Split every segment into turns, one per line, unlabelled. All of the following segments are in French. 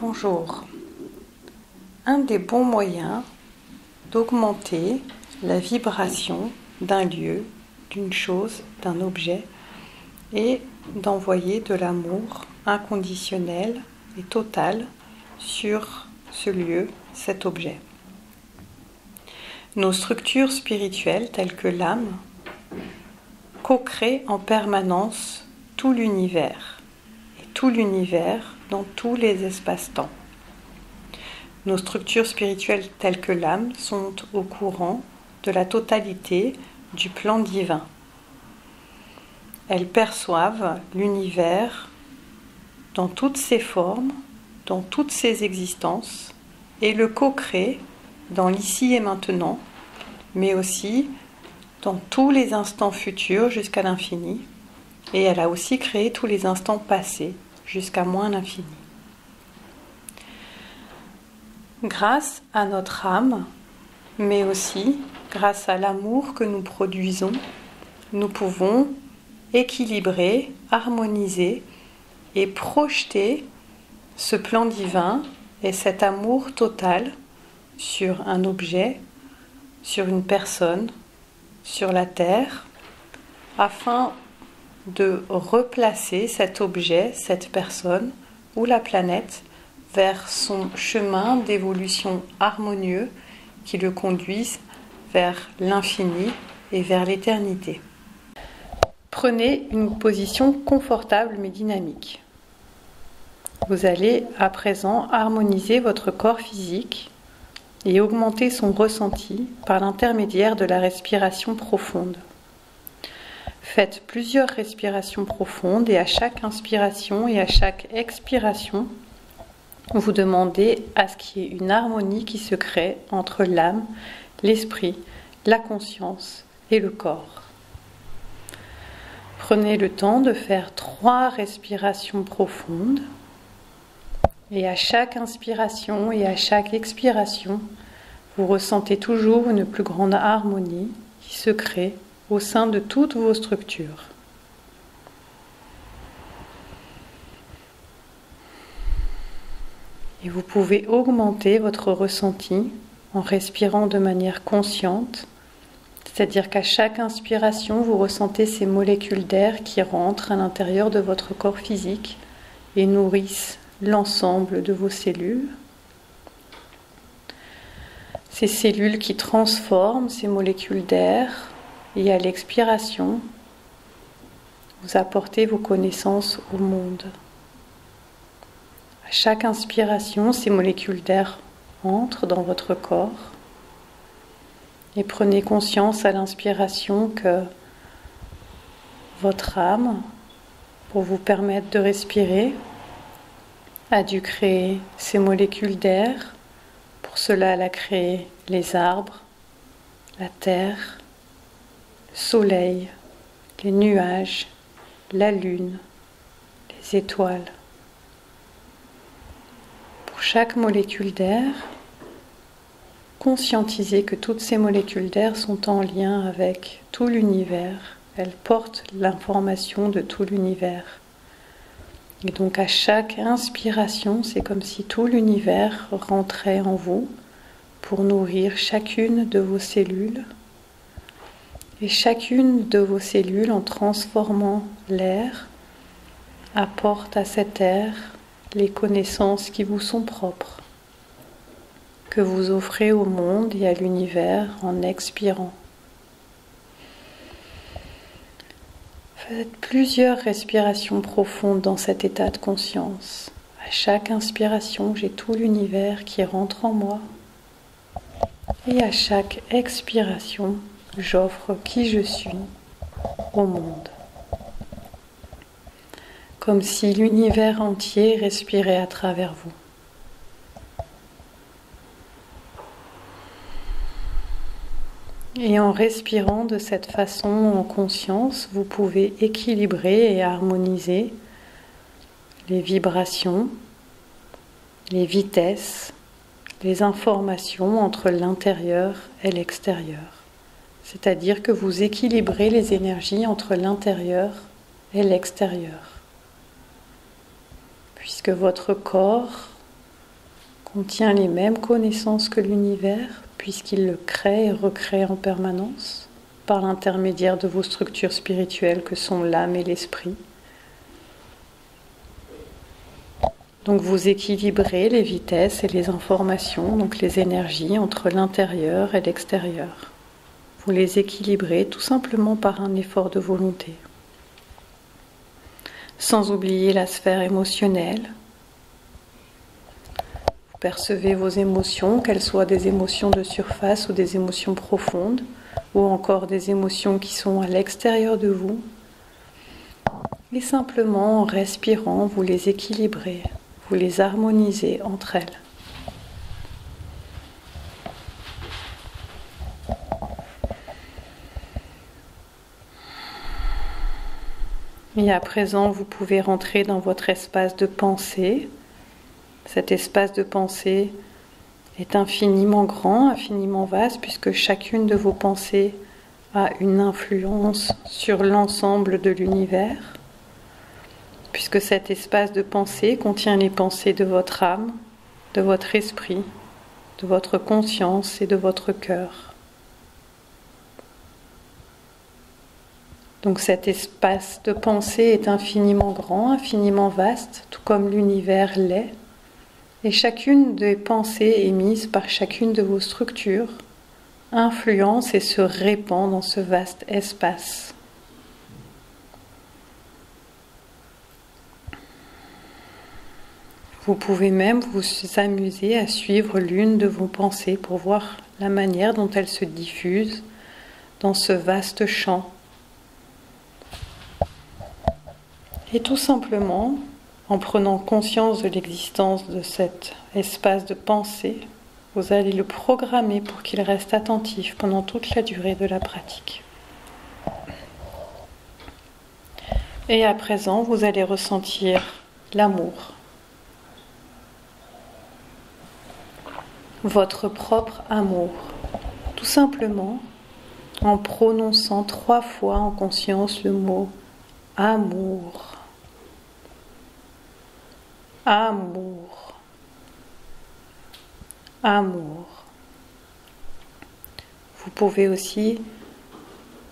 Bonjour. Un des bons moyens d'augmenter la vibration d'un lieu, d'une chose, d'un objet est d'envoyer de l'amour inconditionnel et total sur ce lieu, cet objet. Nos structures spirituelles telles que l'âme co-créent en permanence tout l'univers, et tout l'univers dans tous les espaces-temps. Nos structures spirituelles telles que l'âme sont au courant de la totalité du plan divin. Elles perçoivent l'univers dans toutes ses formes, dans toutes ses existences, et le co-créent dans l'ici et maintenant, mais aussi dans tous les instants futurs jusqu'à l'infini. Et elle a aussi créé tous les instants passés jusqu'à moins l'infini. Grâce à notre âme, mais aussi grâce à l'amour que nous produisons, nous pouvons équilibrer, harmoniser et projeter ce plan divin et cet amour total sur un objet, sur une personne, sur la terre, afin de replacer cet objet, cette personne ou la planète vers son chemin d'évolution harmonieux qui le conduise vers l'infini et vers l'éternité. Prenez une position confortable mais dynamique. Vous allez à présent harmoniser votre corps physique et augmenter son ressenti par l'intermédiaire de la respiration profonde. Faites plusieurs respirations profondes et à chaque inspiration et à chaque expiration, vous demandez à ce qu'il y ait une harmonie qui se crée entre l'âme, l'esprit, la conscience et le corps. Prenez le temps de faire 3 respirations profondes et à chaque inspiration et à chaque expiration, vous ressentez toujours une plus grande harmonie qui se crée au sein de toutes vos structures. Et vous pouvez augmenter votre ressenti en respirant de manière consciente, c'est-à-dire qu'à chaque inspiration, vous ressentez ces molécules d'air qui rentrent à l'intérieur de votre corps physique et nourrissent l'ensemble de vos cellules. Ces cellules qui transforment ces molécules d'air et à l'expiration, vous apportez vos connaissances au monde. À chaque inspiration, ces molécules d'air entrent dans votre corps et prenez conscience à l'inspiration que votre âme, pour vous permettre de respirer, a dû créer ces molécules d'air. Pour cela, elle a créé les arbres, la terre, le soleil, les nuages, la lune, les étoiles. Pour chaque molécule d'air, conscientisez que toutes ces molécules d'air sont en lien avec tout l'univers. Elles portent l'information de tout l'univers. Et donc à chaque inspiration, c'est comme si tout l'univers rentrait en vous pour nourrir chacune de vos cellules. Et chacune de vos cellules, en transformant l'air, apporte à cet air les connaissances qui vous sont propres, que vous offrez au monde et à l'univers en expirant. Faites plusieurs respirations profondes dans cet état de conscience. À chaque inspiration, j'ai tout l'univers qui rentre en moi. Et à chaque expiration, j'offre qui je suis au monde. Comme si l'univers entier respirait à travers vous. Et en respirant de cette façon en conscience, vous pouvez équilibrer et harmoniser les vibrations, les vitesses, les informations entre l'intérieur et l'extérieur. C'est-à-dire que vous équilibrez les énergies entre l'intérieur et l'extérieur. Puisque votre corps contient les mêmes connaissances que l'univers, puisqu'il le crée et recrée en permanence, par l'intermédiaire de vos structures spirituelles que sont l'âme et l'esprit. Donc vous équilibrez les vitesses et les informations, donc les énergies entre l'intérieur et l'extérieur. Vous les équilibrez tout simplement par un effort de volonté. Sans oublier la sphère émotionnelle. Vous percevez vos émotions, qu'elles soient des émotions de surface ou des émotions profondes, ou encore des émotions qui sont à l'extérieur de vous. Et simplement en respirant, vous les équilibrez. Vous les harmonisez entre elles. Et à présent, vous pouvez rentrer dans votre espace de pensée. Cet espace de pensée est infiniment grand, infiniment vaste, puisque chacune de vos pensées a une influence sur l'ensemble de l'univers. Puisque cet espace de pensée contient les pensées de votre âme, de votre esprit, de votre conscience et de votre cœur. Donc cet espace de pensée est infiniment grand, infiniment vaste, tout comme l'univers l'est, et chacune des pensées émises par chacune de vos structures influence et se répand dans ce vaste espace. Vous pouvez même vous amuser à suivre l'une de vos pensées pour voir la manière dont elle se diffuse dans ce vaste champ. Et tout simplement, en prenant conscience de l'existence de cet espace de pensée, vous allez le programmer pour qu'il reste attentif pendant toute la durée de la pratique. Et à présent, vous allez ressentir l'amour. Votre propre amour, tout simplement en prononçant 3 fois en conscience le mot amour. Amour. Amour. Vous pouvez aussi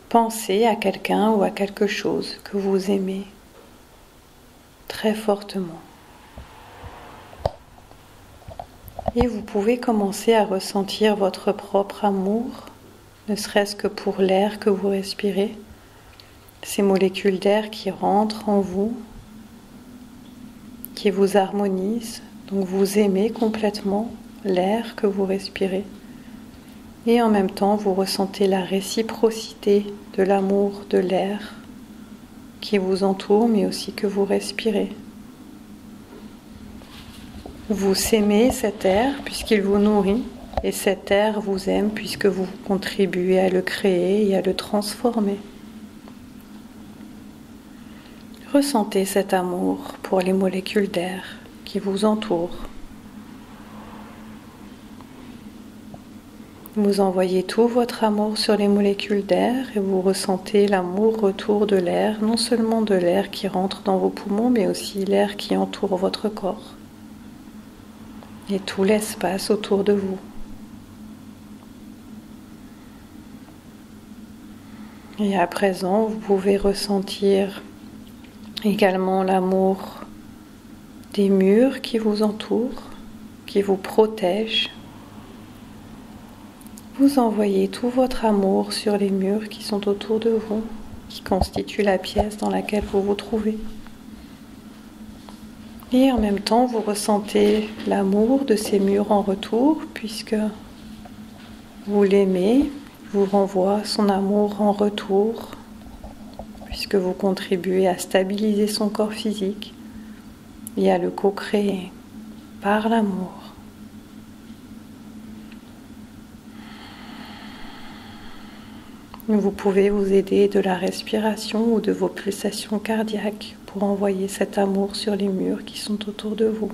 penser à quelqu'un ou à quelque chose que vous aimez très fortement. Et vous pouvez commencer à ressentir votre propre amour, ne serait-ce que pour l'air que vous respirez, ces molécules d'air qui rentrent en vous, qui vous harmonisent. Donc vous aimez complètement l'air que vous respirez. Et en même temps, vous ressentez la réciprocité de l'amour de l'air qui vous entoure, mais aussi que vous respirez. Vous aimez cet air puisqu'il vous nourrit, et cet air vous aime puisque vous contribuez à le créer et à le transformer. Ressentez cet amour pour les molécules d'air qui vous entourent. Vous envoyez tout votre amour sur les molécules d'air et vous ressentez l'amour retour de l'air, non seulement de l'air qui rentre dans vos poumons, mais aussi l'air qui entoure votre corps et tout l'espace autour de vous. Et à présent, vous pouvez ressentir également l'amour des murs qui vous entourent, qui vous protègent. Vous envoyez tout votre amour sur les murs qui sont autour de vous, qui constituent la pièce dans laquelle vous vous trouvez. Et en même temps, vous ressentez l'amour de ces murs en retour, puisque vous l'aimez, vous renvoie son amour en retour, puisque vous contribuez à stabiliser son corps physique et à le co-créer par l'amour. Vous pouvez vous aider de la respiration ou de vos pulsations cardiaques pour envoyer cet amour sur les murs qui sont autour de vous.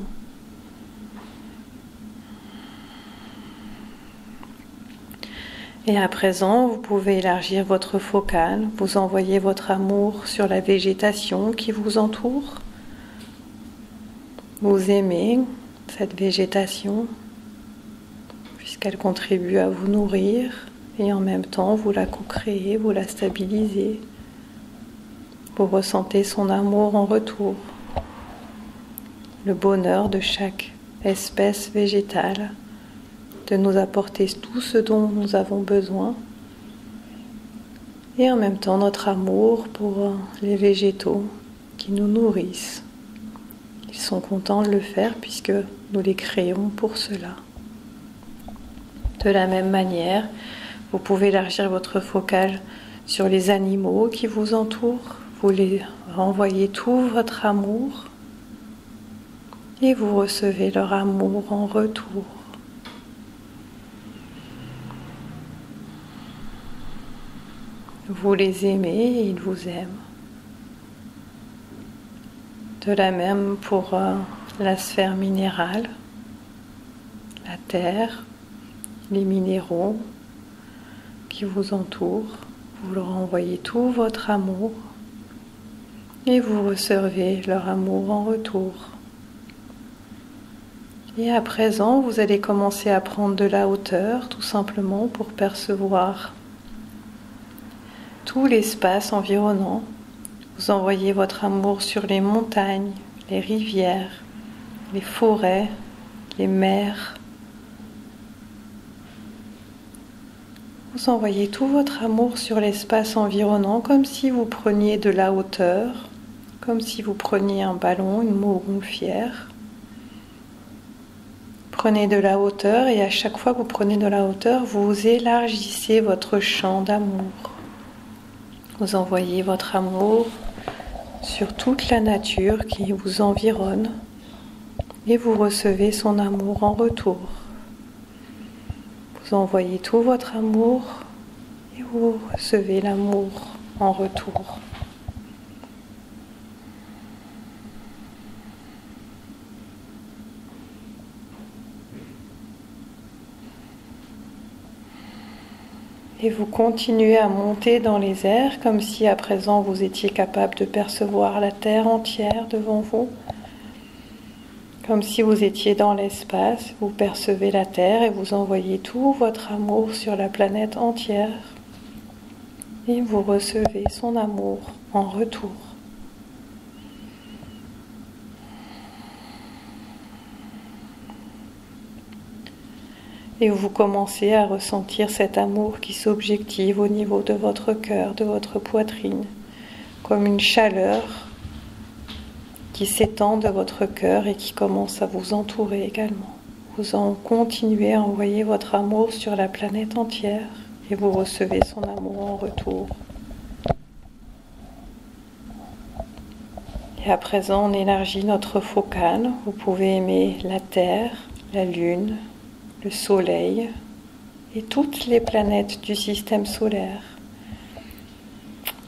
Et à présent, vous pouvez élargir votre focale, vous envoyer votre amour sur la végétation qui vous entoure. Vous aimez cette végétation, puisqu'elle contribue à vous nourrir et en même temps vous la co-créez, vous la stabilisez. Vous ressentez son amour en retour, le bonheur de chaque espèce végétale, de nous apporter tout ce dont nous avons besoin, et en même temps notre amour pour les végétaux qui nous nourrissent. Ils sont contents de le faire puisque nous les créons pour cela. De la même manière, vous pouvez élargir votre focale sur les animaux qui vous entourent. Vous les renvoyez tout votre amour et vous recevez leur amour en retour. Vous les aimez et ils vous aiment. De la même pour la sphère minérale, la terre, les minéraux qui vous entourent. Vous leur envoyez tout votre amour et vous recevez leur amour en retour. Et à présent, vous allez commencer à prendre de la hauteur, tout simplement pour percevoir tout l'espace environnant. Vous envoyez votre amour sur les montagnes, les rivières, les forêts, les mers. Vous envoyez tout votre amour sur l'espace environnant comme si vous preniez de la hauteur, comme si vous preniez un ballon, une montgolfière. Prenez de la hauteur et à chaque fois que vous prenez de la hauteur, vous élargissez votre champ d'amour. Vous envoyez votre amour sur toute la nature qui vous environne et vous recevez son amour en retour. Vous envoyez tout votre amour et vous recevez l'amour en retour. Et vous continuez à monter dans les airs comme si à présent vous étiez capable de percevoir la terre entière devant vous. Comme si vous étiez dans l'espace, vous percevez la terre et vous envoyez tout votre amour sur la planète entière. Et vous recevez son amour en retour. Et vous commencez à ressentir cet amour qui s'objective au niveau de votre cœur, de votre poitrine, comme une chaleur qui s'étend de votre cœur et qui commence à vous entourer également. Vous en continuez à envoyer votre amour sur la planète entière et vous recevez son amour en retour. Et à présent, on élargit notre focale. Vous pouvez aimer la Terre, la Lune, le Soleil et toutes les planètes du système solaire.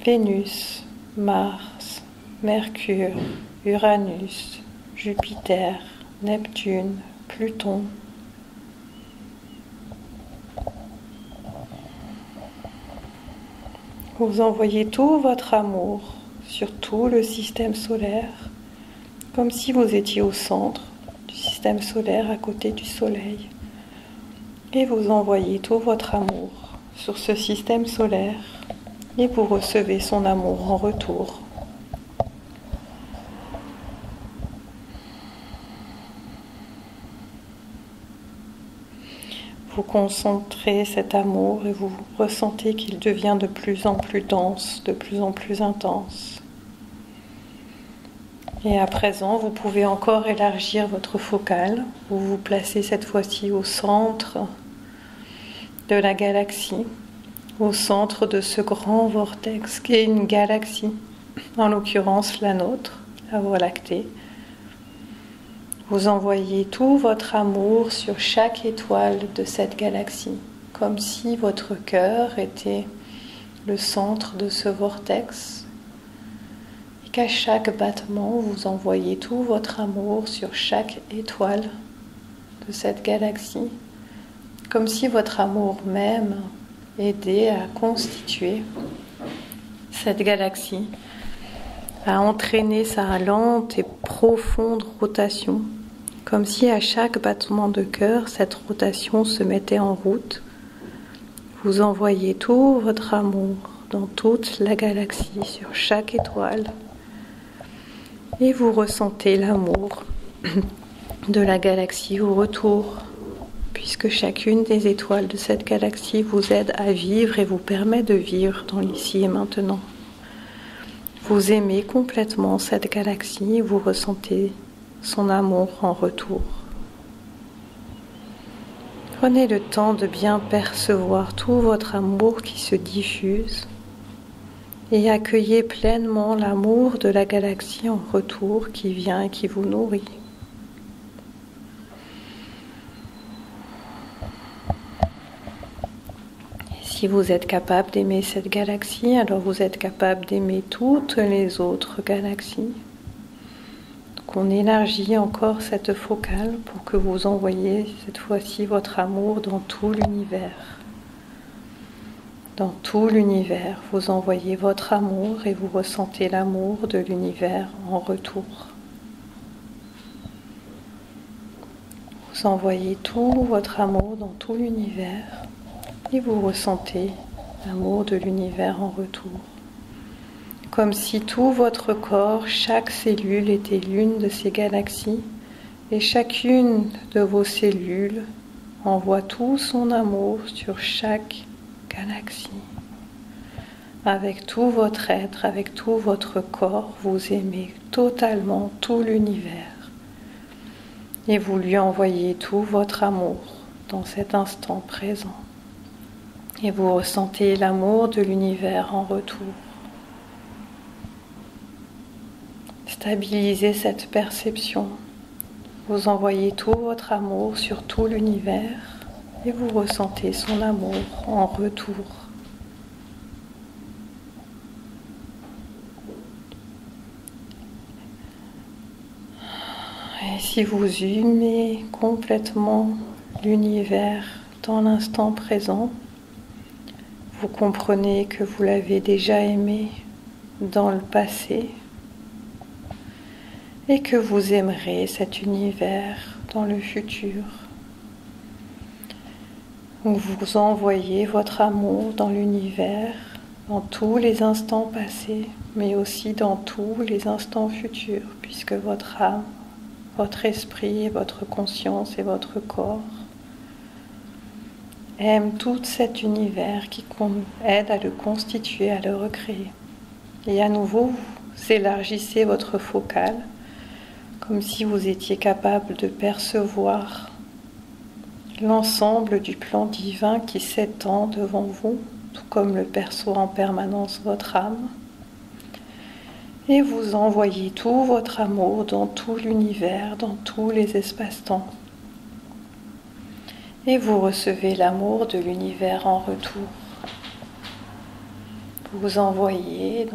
Vénus, Mars, Mercure, Uranus, Jupiter, Neptune, Pluton. Vous envoyez tout votre amour sur tout le système solaire, comme si vous étiez au centre du système solaire à côté du Soleil. Et vous envoyez tout votre amour sur ce système solaire et vous recevez son amour en retour. Vous concentrez cet amour et vous ressentez qu'il devient de plus en plus dense, de plus en plus intense. Et à présent, vous pouvez encore élargir votre focale. Vous vous placez cette fois-ci au centre de la galaxie, au centre de ce grand vortex qui est une galaxie, en l'occurrence la nôtre, la Voie lactée. Vous envoyez tout votre amour sur chaque étoile de cette galaxie, comme si votre cœur était le centre de ce vortex, et qu'à chaque battement, vous envoyez tout votre amour sur chaque étoile de cette galaxie, comme si votre amour même aidait à constituer cette galaxie, à entraîner sa lente et profonde rotation comme si à chaque battement de cœur, cette rotation se mettait en route. Vous envoyez tout votre amour dans toute la galaxie, sur chaque étoile, et vous ressentez l'amour de la galaxie au retour, puisque chacune des étoiles de cette galaxie vous aide à vivre et vous permet de vivre dans l'ici et maintenant. Vous aimez complètement cette galaxie et vous ressentez son amour en retour. Prenez le temps de bien percevoir tout votre amour qui se diffuse et accueillez pleinement l'amour de la galaxie en retour qui vient et qui vous nourrit. Et si vous êtes capable d'aimer cette galaxie, alors vous êtes capable d'aimer toutes les autres galaxies. On élargit encore cette focale pour que vous envoyiez cette fois-ci votre amour dans tout l'univers. Dans tout l'univers, vous envoyez votre amour et vous ressentez l'amour de l'univers en retour. Vous envoyez tout votre amour dans tout l'univers et vous ressentez l'amour de l'univers en retour. Comme si tout votre corps, chaque cellule était l'une de ces galaxies et chacune de vos cellules envoie tout son amour sur chaque galaxie. Avec tout votre être, avec tout votre corps, vous aimez totalement tout l'univers et vous lui envoyez tout votre amour dans cet instant présent. Et vous ressentez l'amour de l'univers en retour. Stabilisez cette perception. Vous envoyez tout votre amour sur tout l'univers et vous ressentez son amour en retour. Et si vous aimez complètement l'univers dans l'instant présent, vous comprenez que vous l'avez déjà aimé dans le passé et que vous aimerez cet univers dans le futur. Vous envoyez votre amour dans l'univers, dans tous les instants passés, mais aussi dans tous les instants futurs, puisque votre âme, votre esprit, votre conscience et votre corps aiment tout cet univers qui aide à le constituer, à le recréer. Et à nouveau, vous élargissez votre focale, comme si vous étiez capable de percevoir l'ensemble du plan divin qui s'étend devant vous, tout comme le perçoit en permanence votre âme. Et vous envoyez tout votre amour dans tout l'univers, dans tous les espaces-temps. Et vous recevez l'amour de l'univers en retour. Vous envoyez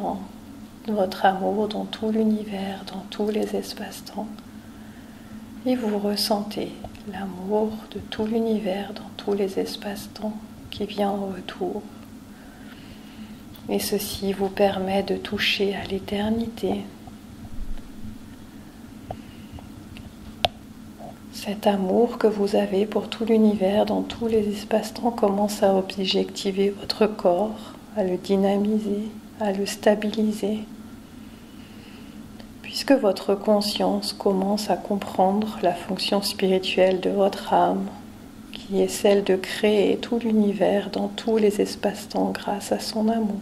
votre amour dans tout l'univers, dans tous les espaces-temps. Et vous ressentez l'amour de tout l'univers dans tous les espaces-temps qui vient en retour. Et ceci vous permet de toucher à l'éternité. Cet amour que vous avez pour tout l'univers dans tous les espaces-temps commence à objectiver votre corps, à le dynamiser, à le stabiliser. Puisque votre conscience commence à comprendre la fonction spirituelle de votre âme, qui est celle de créer tout l'univers dans tous les espaces-temps grâce à son amour.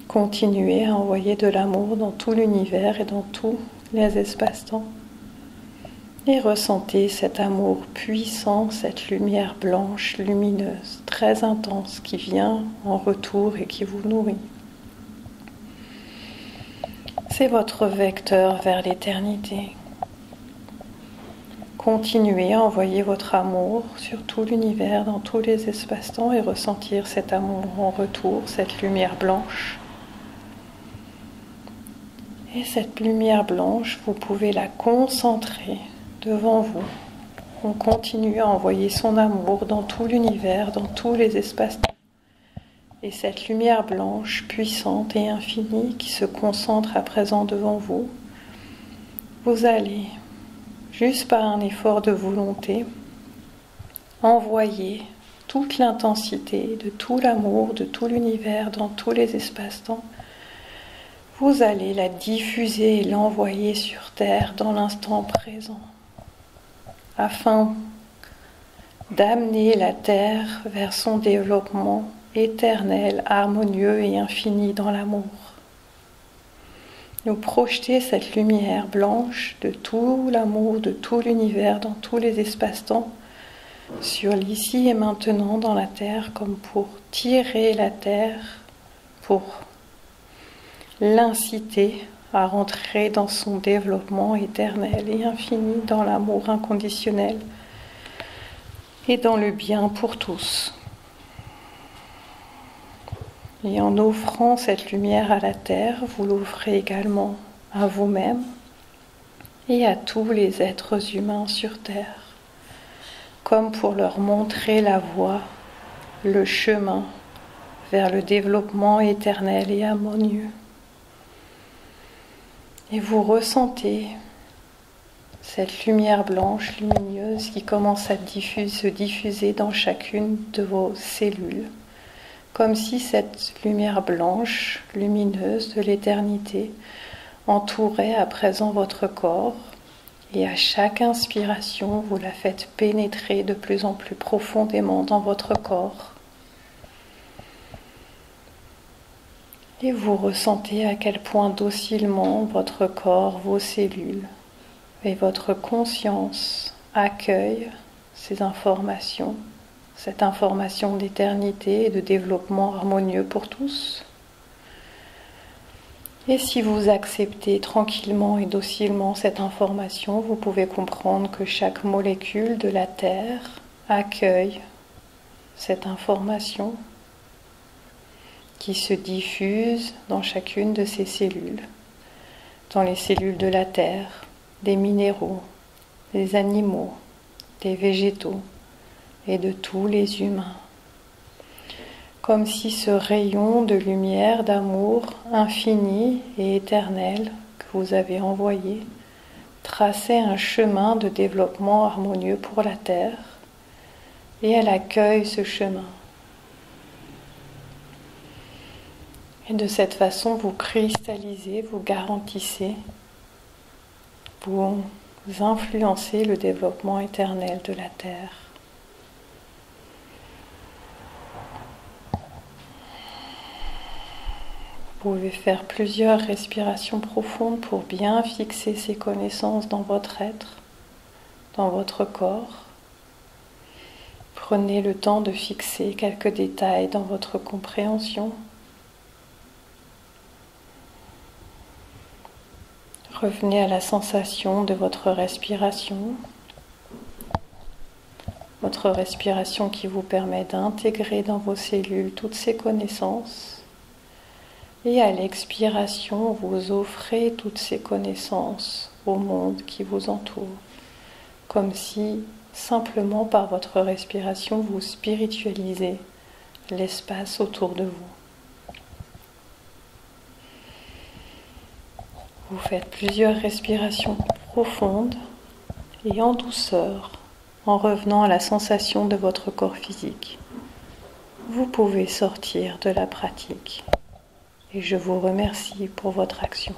Continuez à envoyer de l'amour dans tout l'univers et dans tous les espaces-temps. Et ressentez cet amour puissant, cette lumière blanche, lumineuse, très intense qui vient en retour et qui vous nourrit. C'est votre vecteur vers l'éternité. Continuez à envoyer votre amour sur tout l'univers, dans tous les espaces-temps et ressentir cet amour en retour, cette lumière blanche. Et cette lumière blanche, vous pouvez la concentrer devant vous. On continue à envoyer son amour dans tout l'univers, dans tous les espaces-temps. Et cette lumière blanche, puissante et infinie qui se concentre à présent devant vous, vous allez juste par un effort de volonté, envoyez toute l'intensité de tout l'amour, de tout l'univers, dans tous les espaces-temps. Vous allez la diffuser et l'envoyer sur Terre dans l'instant présent, afin d'amener la Terre vers son développement éternel, harmonieux et infini dans l'amour. Nous projeter cette lumière blanche de tout l'amour, de tout l'univers, dans tous les espaces-temps, sur l'ici et maintenant dans la Terre, comme pour tirer la Terre, pour l'inciter à rentrer dans son développement éternel et infini, dans l'amour inconditionnel et dans le bien pour tous. Et en offrant cette lumière à la Terre, vous l'offrez également à vous-même et à tous les êtres humains sur Terre, comme pour leur montrer la voie, le chemin vers le développement éternel et harmonieux. Et vous ressentez cette lumière blanche, lumineuse, qui commence à se diffuser dans chacune de vos cellules, comme si cette lumière blanche, lumineuse de l'éternité, entourait à présent votre corps, et à chaque inspiration, vous la faites pénétrer de plus en plus profondément dans votre corps. Et vous ressentez à quel point docilement votre corps, vos cellules et votre conscience accueillent ces informations, cette information d'éternité et de développement harmonieux pour tous. Et si vous acceptez tranquillement et docilement cette information, vous pouvez comprendre que chaque molécule de la Terre accueille cette information qui se diffuse dans chacune de ces cellules, dans les cellules de la Terre, des minéraux, des animaux, des végétaux et de tous les humains. Comme si ce rayon de lumière, d'amour infini et éternel que vous avez envoyé traçait un chemin de développement harmonieux pour la Terre, et elle accueille ce chemin. Et de cette façon, vous cristallisez, vous garantissez, vous influencez le développement éternel de la Terre. Vous pouvez faire plusieurs respirations profondes pour bien fixer ces connaissances dans votre être, dans votre corps. Prenez le temps de fixer quelques détails dans votre compréhension. Revenez à la sensation de votre respiration qui vous permet d'intégrer dans vos cellules toutes ces connaissances. Et à l'expiration, vous offrez toutes ces connaissances au monde qui vous entoure, comme si, simplement par votre respiration, vous spiritualisez l'espace autour de vous. Vous faites plusieurs respirations profondes et en douceur, en revenant à la sensation de votre corps physique. Vous pouvez sortir de la pratique. Et je vous remercie pour votre action.